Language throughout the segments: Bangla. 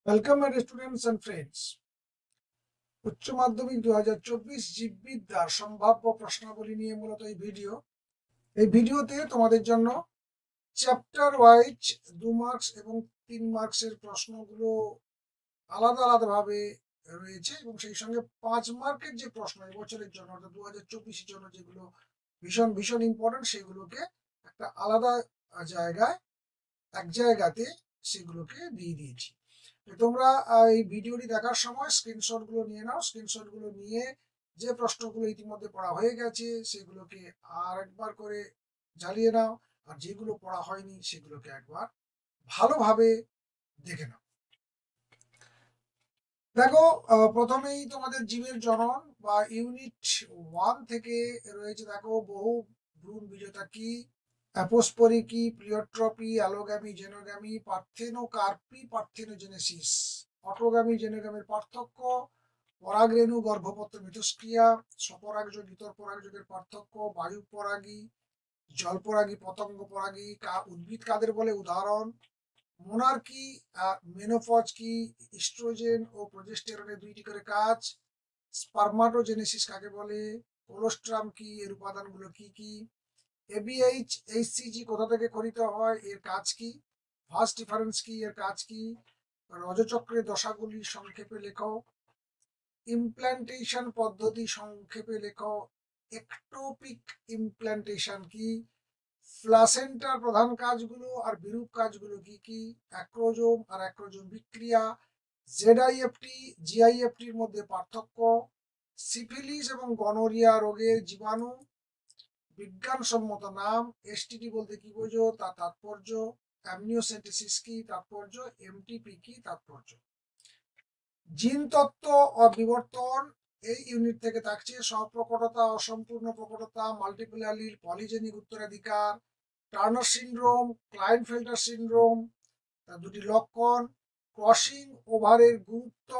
Welcome my students and friends. উচ্চ মাধ্যমিক 2024 জীববিদ্যার সম্ভাব্য প্রশ্নাবলী নিয়ে মূলত এই ভিডিওতে তোমাদের জন্য চ্যাপ্টার ওয়াইজ 2 মার্কস এবং 3 মার্কসের প্রশ্নগুলো আলাদা আলাদাভাবে রয়েছে এবং সেই সঙ্গে 5 মার্কের যে প্রশ্ন এবছরের জন্য অর্থাৎ 2024-এর জন্য যেগুলো ভীষণ ভীষণ ইম্পর্টেন্ট সেগুলোকে একটা আলাদা জায়গায় এক জায়গাতে সেগুলোকে দিয়ে দিয়েছি। তোমরা এই ভিডিওটি দেখার সময় স্ক্রিনশট গুলো নিয়ে নাও। স্ক্রিনশট গুলো নিয়ে যে প্রশ্নগুলো ইতিমধ্যে পড়া হয়ে গেছে সেগুলোকে আর একবার করে জ্বালিয়ে নাও, আর যেগুলো পড়া হয়নি সেগুলোকে একবার ভালোভাবে দেখে নাও। দেখো, প্রথমেই তোমাদের জীবের জনন বা ইউনিট 1 থেকে রয়েছে। দেখো, বহু ভ্রূণ বিজেতা কি, অ্যাপোস্পোরি কি, pleiotropy, allogamy, xenogamy, parthenocarpy, parthenogenesis, autogamy, জেনোগ্যামির পার্থক্য, পরাগরেণু, গর্ভপত্র, মিথস্ক্রিয়া, স্বপরাগযোগ, ইতরপরাগযোগের পার্থক্য, বায়ু পরাগী, জলপরাগী, পতঙ্গ পরাগী, উদ্ভিদ কাদের বলে উদাহরণ, মোনার্কি আর মেনোপজ কি, ইস্ট্রোজেন ও প্রজেস্টেরনের 2টি করে কাজ, স্পারমাটোজেনেসিস কাকে বলে, কোলোস্ট্রাম কি, এর উপাদানগুলো কি কি, এবিএইচ এইচসিজি কোথা থেকে খরিত হয়, এর কাজ কি, ভাস ডিফারেন্স কি, এর কাজ কি, রজচক্রের দশাগুলি সংক্ষেপে লেখো, ইমপ্ল্যান্টেশন পদ্ধতি সংক্ষেপে লেখো, একটোপিক ইমপ্ল্যান্টেশন কি, প্লাসেন্টার প্রধান কাজগুলো আর বিরূপ কাজগুলো কি কি, অ্যাক্রোজোম আর অ্যাক্রোজোম বিক্রিয়া, জেডআইএফটি জিআইএফটির মধ্যে পার্থক্য, সিফিলিস এবং গনোরিয়া রোগের জীবাণু, বিজ্ঞানসম্মত নাম, এসটিডি বলতে কি বোঝো তার তাৎপর্য, অ্যামনিওসেন্টেসিস কি তাৎপর্য, এমটিপি কি তাৎপর্য। জিন তত্ত্ব ও বিবর্তন এই ইউনিট থেকে থাকছে স্বপ্রকটতা, অসম্পূর্ণ প্রকটতা, মাল্টিপল অ্যালিল, পলিজেনিক উত্তরাধিকার, টার্নার সিনড্রোম, ক্লাইনফেল্টার সিনড্রোম, তার 2টি লক্ষণ, ক্রসিং ওভারের গুরুত্ব,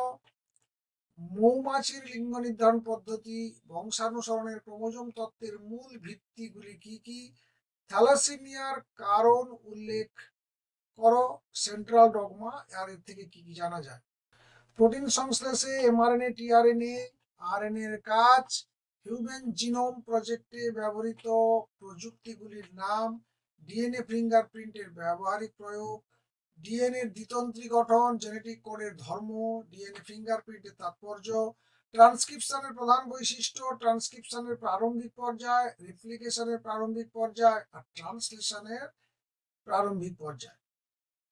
মৌমাছির লিঙ্গ নির্ধারণ পদ্ধতি, বংশানুসরণের ক্রোমোজোম তত্ত্বের মূল ভিত্তিগুলি কি কি, থ্যালাসেমিয়ার কারণ উল্লেখ করো, সেন্ট্রাল ডগমা, আর এর থেকে কি কি জানা যায়, প্রোটিন সংশ্লেষে এমআরএনএ, টিআরএনএ, আরএনএ এর কাজ, হিউম্যান জিনোম প্রজেক্টে ব্যবহৃত প্রযুক্তিগুলির নাম, ডিএনএ ফিঙ্গারপ্রিন্টের ব্যবহারিক প্রয়োগ, ডিএনএ দ্বিতন্ত্রী গঠন, জেনেটিক কোডের ধর্ম, ডিএনএ ফিঙ্গারপ্রিন্টের তাৎপর্য, ট্রান্সক্রিপশনের প্রধান বৈশিষ্ট্য, ট্রান্সক্রিপশনের প্রারম্ভিক পর্যায়, রেপ্লিকেশনের প্রারম্ভিক পর্যায় আর ট্রান্সলেশনের প্রারম্ভিক পর্যায়,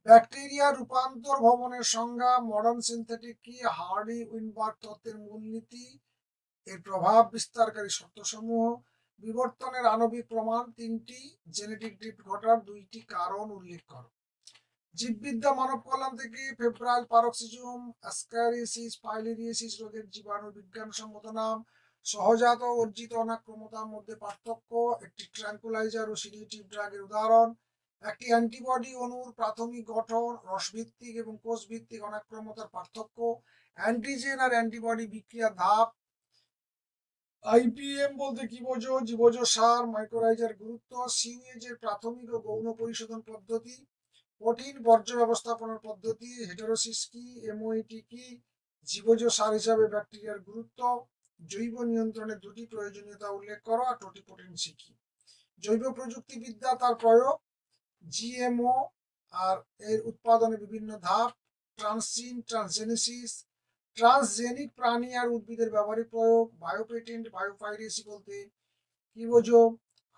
ব্যাকটেরিয়া রূপান্তর ভবনের সংজ্ঞা, মডার্ন সিনথেটিক কি, হার্ডি উইনবার্গ তত্ত্বের মূলনীতি, এর প্রভাব বিস্তারকারী শর্তসমূহ, বিবর্তনের আণবিক প্রমাণ 3টি, জেনেটিক ড্রিফট ঘটার 2টি কারণ উল্লেখ করো। জীববিদ্যা মানব কল্যাণ থেকে ফেব্রাইল পারক্সিজম, অ্যাসকারিয়াসিস, ফাইলেরিয়াসিস রোগের জীবাণু বিজ্ঞানসম্মত নাম, সহজাত ও অর্জিত অনাক্রমতার মধ্যে পার্থক্য, একটি ট্র্যাঙ্কুলাইজার ও সিডিটিভ ড্রাগের উদাহরণ, একটি অ্যান্টিবডি অণুর প্রাথমিক গঠন, রসভিত্তিক এবং কোষভিত্তিক অনাক্রমতার পার্থক্য, অ্যান্টিজেন আর অ্যান্টিবডি বিক্রিয়ার ধাপ, আইপিএম বলতে কি বোঝো, জীবজ সার, মাইক্রোরাইজার গুরুত্ব, সিউএজ এর প্রাথমিক ও গৌণ পরিশোধন পদ্ধতি, কঠিন বর্জ্য ব্যবস্থাপনার পদ্ধতি, হেটারোসিস কি, এমওইটি কি, জীবজ সার হিসাবে ব্যাকটেরিয়ার গুরুত্ব, জৈব নিয়ন্ত্রণের 2টি প্রয়োজনীয়তা উল্লেখ করো আর টোটিপোটেন্সি কি, জৈব প্রযুক্তিবিদ্যা তার প্রয়োগ, জিএমও আর এর উৎপাদনের বিভিন্ন ধাপ, ট্রান্সজিন, ট্রান্সজেনেসিস, ট্রান্সজেনিক প্রাণী আর উদ্ভিদের ব্যবহারিক প্রয়োগ, বায়োপেটেন্ট, বায়োপাইরেসি বলতে কি বোঝো,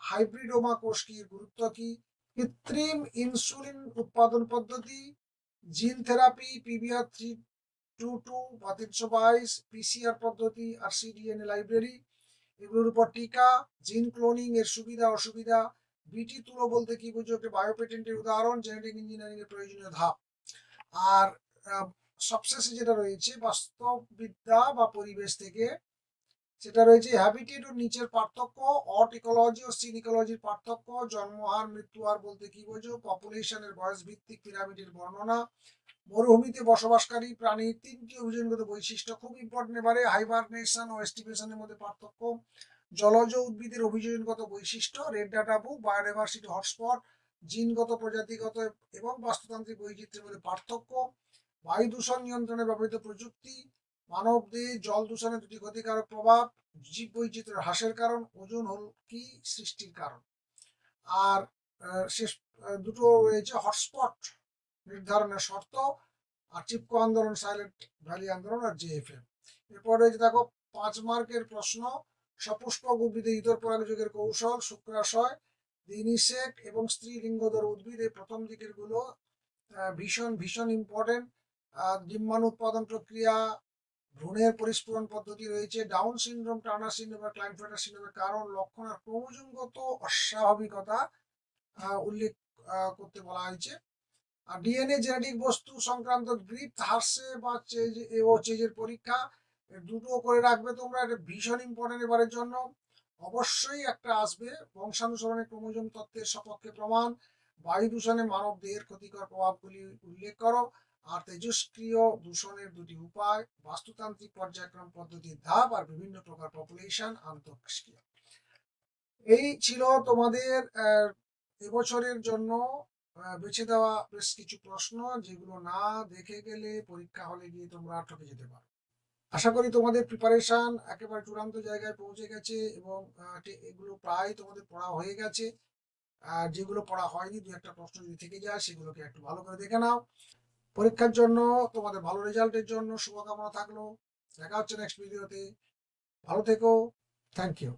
হাইব্রিডোমা কোষ কি, গুরুত্ব কি, কৃত্রিম ইনসুলিন উৎপাদন পদ্ধতি, জিন থেরাপি, পিবিআর 322 বা 322, পিসিআর পদ্ধতি আর সিডিএনএ লাইব্রেরি, এগুলোর উপর টিকা, জিন ক্লোনিং এর সুবিধা অসুবিধা, বিটি তুলো বলতে কি বুঝো, একটা বায়োপেটেন্টের উদাহরণ, জেনেটিক ইঞ্জিনিয়ারিং এর প্রয়োজনীয় ধাপ, আর সবশেষে যেটা রয়েছে বাস্তববিদ্যা বা পরিবেশ থেকে, সেটা রয়েছে হ্যাবিটেট ও নিচের পার্থক্য, অট ইকোলজি ও সিন ইকোলজির পার্থক্য, জন্মহার মৃত্যুহার বলতে কি বোঝো, পপুলেশনের বয়স ভিত্তিক পিরামিডের বর্ণনা, মরুভূমিতে বসবাসকারী প্রাণীর 3টি অভিযোজনগত বৈশিষ্ট্য, খুব ইম্পর্টেন্ট এবারে, হাইবারনেশন ও এস্টিমেশনের মধ্যে পার্থক্য, জলজ উদ্ভিদের অভিযোজনগত বৈশিষ্ট্য, red data book, biodiversity hotspot, জিনগত, প্রজাতিগত এবং বাস্তুতান্ত্রিক বৈচিত্র্যের মধ্যে পার্থক্য, বায়ু দূষণ নিয়ন্ত্রণে ব্যবহৃত প্রযুক্তি, মানব দেহে জল দূষণের দুটি ক্ষতিকারক প্রভাব, জীব বৈচিত্র্য হ্রাসের কারণ, ওজোন হুমকি সৃষ্টির কারণ। আর শেষ দুটো রয়েছে হটস্পট নির্ধারণের শর্ত, আর চিপকো আন্দোলন, সাইলেন্ট ভ্যালি আন্দোলন, আর জেএফএম। এরপর রয়েছে দেখো 5 মার্কের প্রশ্ন, সপুষ্পক উদ্ভিদে ইতর পরাগযোগের কৌশল, শুক্রাশয়, দিনিসেক এবং স্ত্রীলিঙ্গধর উদ্ভিদ, এই প্রথম দিকের গুলো ভীষণ ভীষণ ইম্পর্টেন্ট। ডিম্বাণু উৎপাদন প্রক্রিয়া, ভ্রূণের পরিস্ফুরণ পদ্ধতি রয়েছে, ডাউন সিনড্রোম, টার্নার সিনড্রোম বা ক্লাইনফেল্টার সিনড্রোমের কারণ, লক্ষণ আর ক্রোমোজোমগত অস্বাভাবিকতা উল্লেখ করতে বলা হয়েছে। আর ডিএনএ জেনেটিক বস্তু সংক্রান্ত গ্রিপ হার্সে বা চেজ ও চেজের পরীক্ষা, দুটো করে রাখবে তোমরা, এটা ভীষণ ইম্পর্টেন্ট এবারের জন্য। অবশ্যই একটা আসবে বংশানুসরণে ক্রোমোজোম তত্ত্বের সপক্ষে প্রমাণ, বায়ু দূষণে মানব দেহের ক্ষতিকর প্রভাবগুলি উল্লেখ করো, আর তেজস্ক্রিয় দূষণের দুটি উপায়, বাস্তুতান্ত্রিক পর্যায়ক্রম পদ্ধতির ধাপ, আর বিভিন্ন প্রকার পপুলেশন আন্তঃক্রিয়া। এই ছিল তোমাদের এবছরের জন্য বেছে দেওয়া বেশ কিছু প্রশ্ন, যেগুলো না দেখে গেলে পরীক্ষা হলে গিয়ে তোমরা ঠকে যেতে পারো। আশা করি তোমাদের প্রিপারেশন একেবারে চূড়ান্ত জায়গায় পৌঁছে গেছে এবং এগুলো প্রায় তোমাদের পড়া হয়ে গেছে। আর যেগুলো পড়া হয়নি, দু একটা প্রশ্ন যদি থেকে যায় সেগুলোকে একটু ভালো করে দেখে নাও। পরীক্ষার জন্য তোমাদের ভালো রেজাল্টের জন্য শুভকামনা থাকলো। দেখা হচ্ছে নেক্সট ভিডিওতে। ভালো থেকো। Thank you.